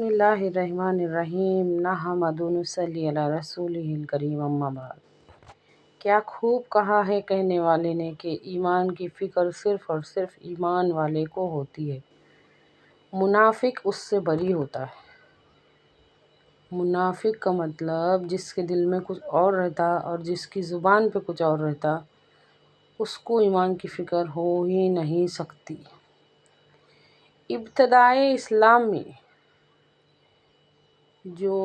بسم اللہ الرحمن الرحیم نحمدہ و نصلی علی رسولہ الکریم اما بعد۔ کیا خوب کہا ہے کہنے والے نے کہ ایمان کی فکر صرف اور صرف ایمان والے کو ہوتی ہے، منافق اس سے بری ہوتا ہے۔ منافق کا مطلب جس کے دل میں کچھ اور رہتا اور جس کی زبان پہ کچھ اور رہتا، اس کو ایمان کی فکر ہو ہی نہیں سکتی۔ ابتدائے اسلام میں جو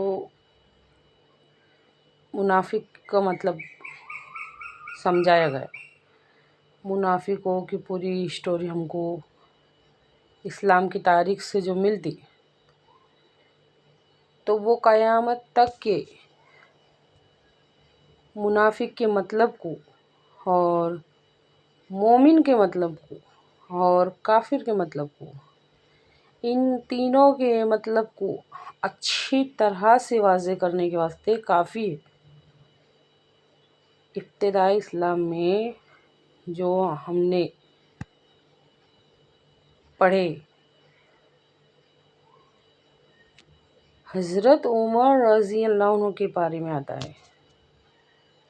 منافق کا مطلب سمجھایا گیا، منافقوں کی پوری اسٹوری ہم کو اسلام کی تاریخ سے جو ملتی، تو وہ قیامت تک کے منافق کے مطلب کو اور مومن کے مطلب کو اور کافر کے مطلب کو، ان تینوں کے مطلب کو اچھی طرح سے واضح کرنے کے واسطے کافی ہے۔ ابتدائی اسلام میں جو ہم نے پڑھے، حضرت عمر رضی اللہ عنہ کے بارے میں آتا ہے،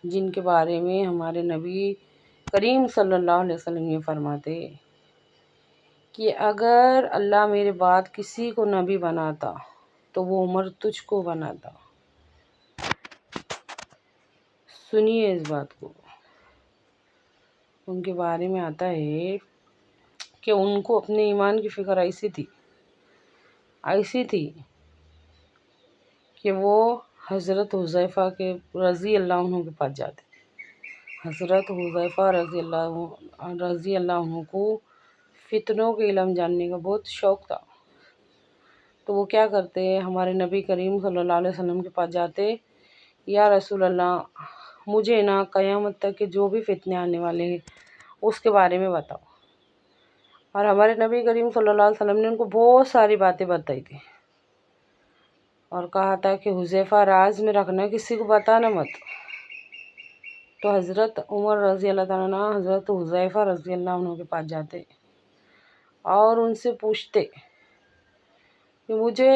جن کے بارے میں ہمارے نبی کریم صلی اللہ علیہ وسلم یہ فرماتے کہ اگر اللہ میرے بعد کسی کو نبی بناتا تو وہ عمر تجھ کو بناتا۔ سنیے اس بات کو۔ ان کے بارے میں آتا ہے کہ ان کو اپنے ایمان کی فکر ایسی تھی کہ وہ حضرت حذیفہ کے رضی اللہ عنہ کے پاس جاتے۔ حضرت حذیفہ رضی اللہ عنہ کو فتنوں کے علم جاننے کا بہت شوق تھا، تو وہ کیا کرتے، ہمارے نبی کریم صلی اللہ علیہ وسلم کے پاس جاتے، یا رسول اللہ مجھے نا قیامت تک کے جو بھی فتنے آنے والے ہیں اس کے بارے میں بتاؤ۔ اور ہمارے نبی کریم صلی اللہ علیہ وسلم نے ان کو بہت ساری باتیں بتائی تھی اور کہا تھا کہ حذیفہ راز میں رکھنا، کسی کو بتانا مت۔ تو حضرت عمر رضی اللہ تعالیٰ عنہ حضرت حذیفہ رضی اللہ عنہ کے پاس جاتے اور ان سے پوچھتے کہ مجھے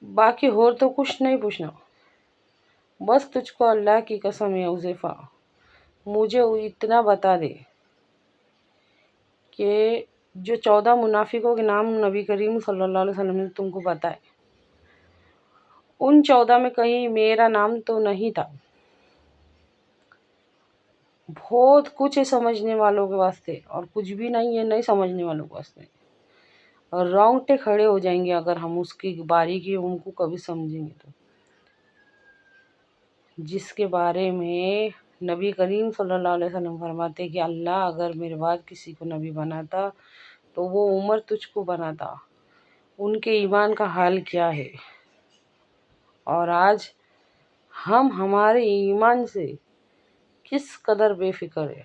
باقی اور تو کچھ نہیں پوچھنا، بس تجھ کو اللہ کی قسم ہے حذیفہ، مجھے اتنا بتا دے کہ جو 14 منافقوں کے نام نبی کریم صلی اللہ علیہ وسلم نے تم کو بتائے، ان 14 میں کہیں میرا نام تو نہیں تھا۔ بہت کچھ ہے سمجھنے والوں کے واسطے اور کچھ بھی نہیں ہے نہیں سمجھنے والوں کے واسطے، اور رونگٹے کھڑے ہو جائیں گے اگر ہم اس کی باریکی ان کو کبھی سمجھیں گے تو۔ جس کے بارے میں نبی کریم صلی اللہ علیہ وسلم فرماتے کہ اللہ اگر میرے بعد کسی کو نبی بناتا تو وہ عمر تجھ کو بناتا۔ ان کے ایمان کا حال کیا ہے، اور آج ہم ہمارے ایمان سے کس قدر بے فکر ہے،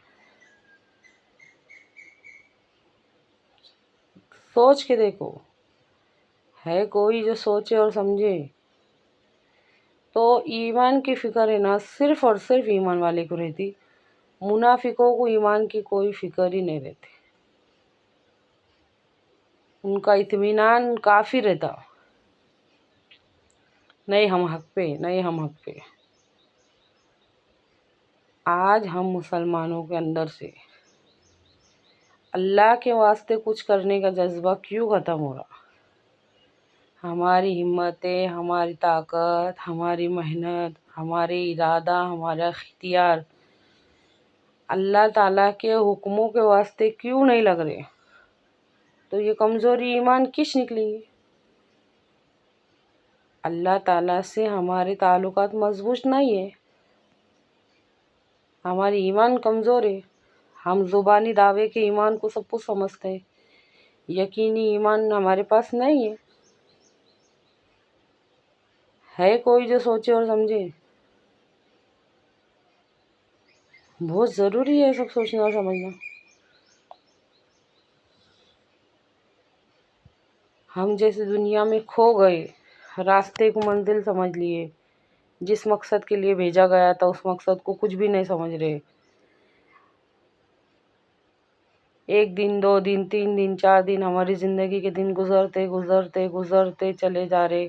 سوچ کے دیکھو۔ ہے کوئی جو سوچے اور سمجھے؟ تو ایمان کی فکر ہے نا صرف اور صرف ایمان والے کو رہتی، منافقوں کو ایمان کی کوئی فکر ہی نہیں رہتی، ان کا اطمینان کافی رہتا، نہیں ہم حق پہ، نہیں ہم حق پہ۔ آج ہم مسلمانوں کے اندر سے اللہ کے واسطے کچھ کرنے کا جذبہ کیوں ختم ہو رہا؟ ہماری ہمتیں، ہماری طاقت، ہماری محنت، ہمارے ارادہ، ہمارا اختیار اللہ تعالیٰ کے حکموں کے واسطے کیوں نہیں لگ رہے؟ تو یہ کمزوری ایمان کس نکلیں گی؟ اللہ تعالیٰ سے ہمارے تعلقات مضبوط نہیں ہے، ہماری ایمان کمزور ہے۔ ہم زبانی دعوے کے ایمان کو سب کچھ سمجھتے ہیں، یقینی ایمان ہمارے پاس نہیں ہے۔ ہے کوئی جو سوچے اور سمجھے؟ بہت ضروری ہے سب سوچنا اور سمجھنا۔ ہم جیسے دنیا میں کھو گئے، راستے کو منزل سمجھ لیے، جس مقصد کے لیے بھیجا گیا تھا اس مقصد کو کچھ بھی نہیں سمجھ رہے۔ 1 دن 2 دن 3 دن 4 دن ہماری زندگی کے دن گزرتے گزرتے گزرتے چلے جا رہے،